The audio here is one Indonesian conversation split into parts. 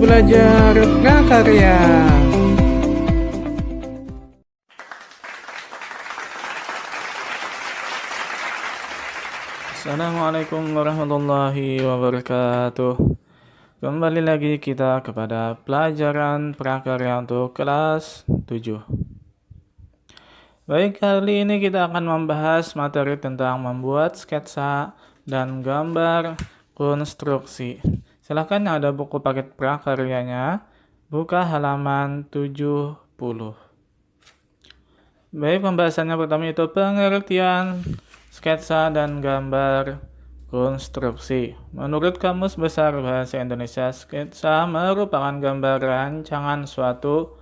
belajar prakarya. Assalamualaikum warahmatullahi wabarakatuh. Kembali lagi kita kepada pelajaran prakarya untuk kelas 7. Baik, kali ini kita akan membahas materi tentang membuat sketsa dan gambar konstruksi. Silahkan yang ada buku paket prakaryanya, buka halaman 70. Baik, pembahasannya pertama itu pengertian sketsa dan gambar konstruksi. Menurut Kamus Besar Bahasa Indonesia, sketsa merupakan gambar rancangan suatu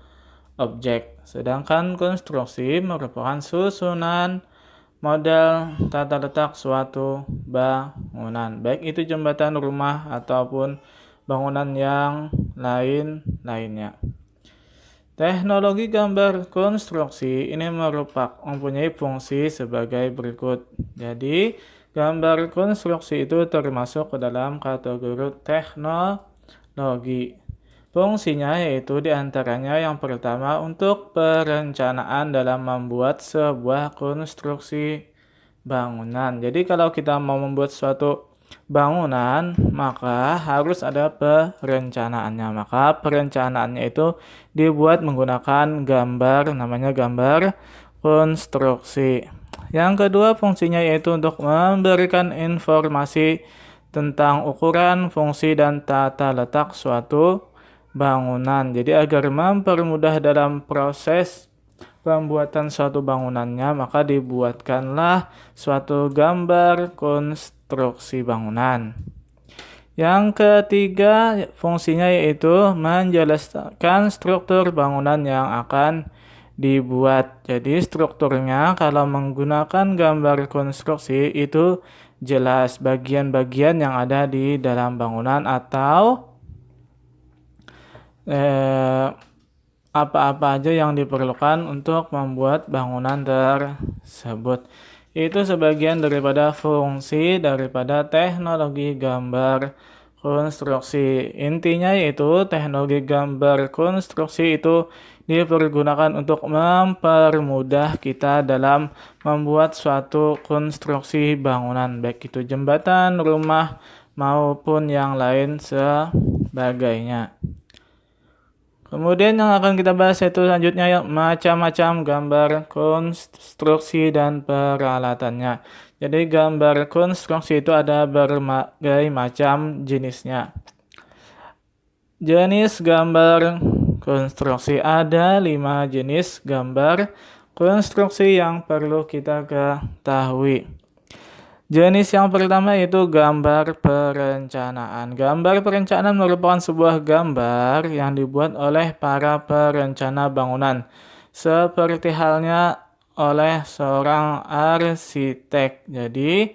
objek, sedangkan konstruksi merupakan susunan model tata letak suatu bangunan, baik itu jembatan, rumah, ataupun bangunan yang lainnya. Teknologi gambar konstruksi ini mempunyai fungsi sebagai berikut. Jadi, gambar konstruksi itu termasuk ke dalam kategori teknologi. Fungsinya yaitu diantaranya yang pertama untuk perencanaan dalam membuat sebuah konstruksi bangunan. Jadi kalau kita mau membuat suatu bangunan, maka harus ada perencanaannya. Maka perencanaannya itu dibuat menggunakan gambar, namanya gambar konstruksi. Yang kedua fungsinya yaitu untuk memberikan informasi tentang ukuran, fungsi, dan tata letak suatu bangunan. Jadi agar mempermudah dalam proses pembuatan suatu bangunannya, maka dibuatkanlah suatu gambar konstruksi bangunan. Yang ketiga fungsinya yaitu menjelaskan struktur bangunan yang akan dibuat. Jadi strukturnya kalau menggunakan gambar konstruksi itu jelas bagian-bagian yang ada di dalam bangunan atau apa-apa aja yang diperlukan untuk membuat bangunan tersebut. Itu sebagian daripada fungsi daripada teknologi gambar konstruksi. Intinya yaitu teknologi gambar konstruksi itu dipergunakan untuk mempermudah kita dalam membuat suatu konstruksi bangunan, baik itu jembatan, rumah, maupun yang lain sebagainya. Kemudian yang akan kita bahas itu selanjutnya macam-macam gambar konstruksi dan peralatannya. Jadi gambar konstruksi itu ada berbagai macam jenisnya. Jenis gambar konstruksi ada 5 jenis gambar konstruksi yang perlu kita ketahui. Jenis yang pertama yaitu gambar perencanaan. Gambar perencanaan merupakan sebuah gambar yang dibuat oleh para perencana bangunan, seperti halnya oleh seorang arsitek. Jadi,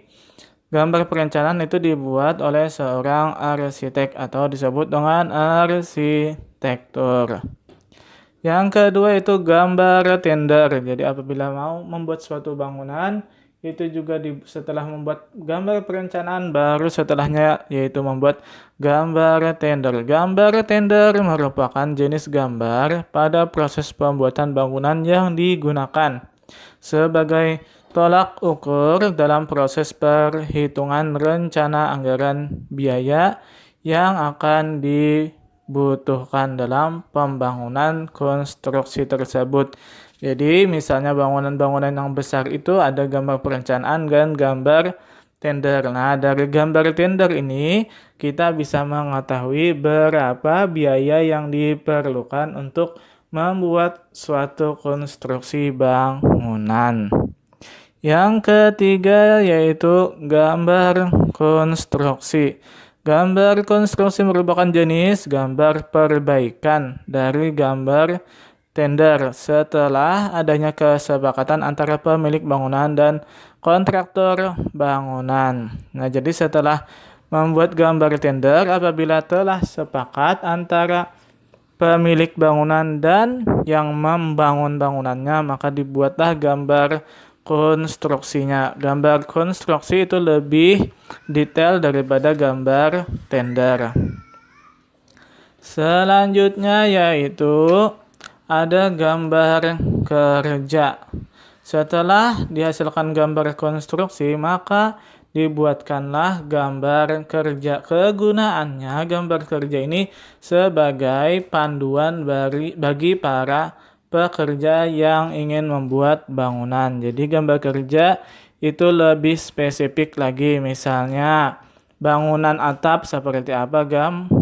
gambar perencanaan itu dibuat oleh seorang arsitek atau disebut dengan arsitektur. Yang kedua itu gambar tender. Jadi, apabila mau membuat suatu bangunan, itu juga setelah membuat gambar perencanaan, baru setelahnya yaitu membuat gambar tender. Gambar tender merupakan jenis gambar pada proses pembuatan bangunan yang digunakan sebagai tolak ukur dalam proses perhitungan rencana anggaran biaya yang akan dibutuhkan dalam pembangunan konstruksi tersebut. Jadi misalnya bangunan-bangunan yang besar itu ada gambar perencanaan dan gambar tender. Nah, dari gambar tender ini kita bisa mengetahui berapa biaya yang diperlukan untuk membuat suatu konstruksi bangunan. Yang ketiga yaitu gambar konstruksi. Gambar konstruksi merupakan jenis gambar perbaikan dari gambar tender setelah adanya kesepakatan antara pemilik bangunan dan kontraktor bangunan. Nah, jadi setelah membuat gambar tender, apabila telah sepakat antara pemilik bangunan dan yang membangun bangunannya, maka dibuatlah gambar konstruksinya. Gambar konstruksi itu lebih detail daripada gambar tender. Selanjutnya yaitu ada gambar kerja. Setelah dihasilkan gambar konstruksi, maka dibuatkanlah gambar kerja. Kegunaannya gambar kerja ini sebagai panduan bagi para pekerja yang ingin membuat bangunan. Jadi gambar kerja itu lebih spesifik lagi. Misalnya bangunan atap seperti apa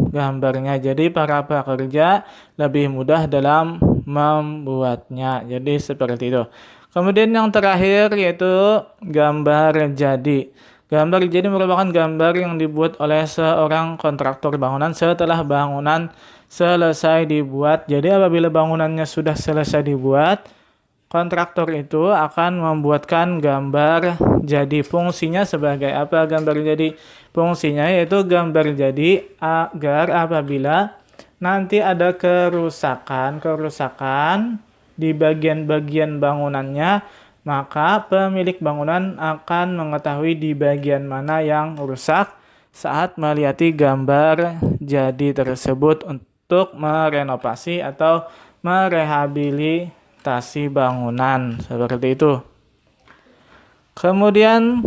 gambarnya. Jadi para pekerja lebih mudah dalam membuatnya. Jadi seperti itu. Kemudian yang terakhir yaitu gambar jadi. Gambar jadi merupakan gambar yang dibuat oleh seorang kontraktor bangunan setelah bangunan selesai dibuat. Jadi apabila bangunannya sudah selesai dibuat, kontraktor itu akan membuatkan gambar jadi. Fungsinya sebagai apa gambar jadi? Fungsinya yaitu gambar jadi agar apabila nanti ada kerusakan di bagian-bagian bangunannya, maka pemilik bangunan akan mengetahui di bagian mana yang rusak saat melihati gambar jadi tersebut untuk merenovasi atau merehabilitasi bangunan seperti itu. Kemudian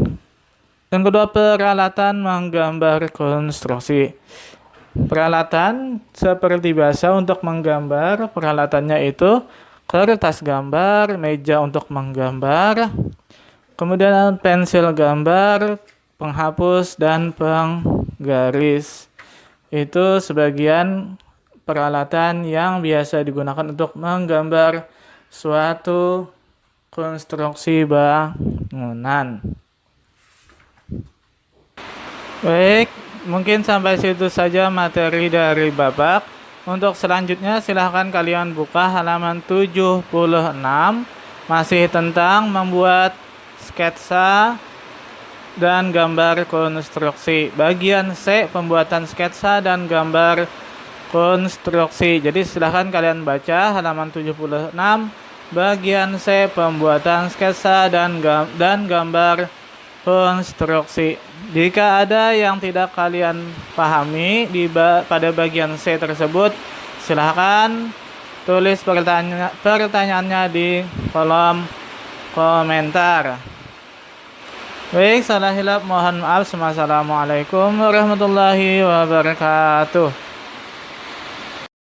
yang kedua, peralatan menggambar konstruksi. Peralatan seperti biasa untuk menggambar, peralatannya itu kertas gambar, meja untuk menggambar, kemudian pensil gambar, penghapus, dan penggaris. Itu sebagian peralatan yang biasa digunakan untuk menggambar suatu konstruksi bangunan. Baik, mungkin sampai situ saja materi dari Bapak. Untuk selanjutnya silahkan kalian buka halaman 76. Masih tentang membuat sketsa dan gambar konstruksi. Bagian C, pembuatan sketsa dan gambar konstruksi. Jadi silahkan kalian baca halaman 76. Bagian C, pembuatan sketsa dan gambar konstruksi. Jika ada yang tidak kalian pahami pada bagian C tersebut, silahkan tulis pertanyaannya di kolom komentar. Baik, salah hilap mohon maaf. Wassalamualaikum warahmatullahi wabarakatuh.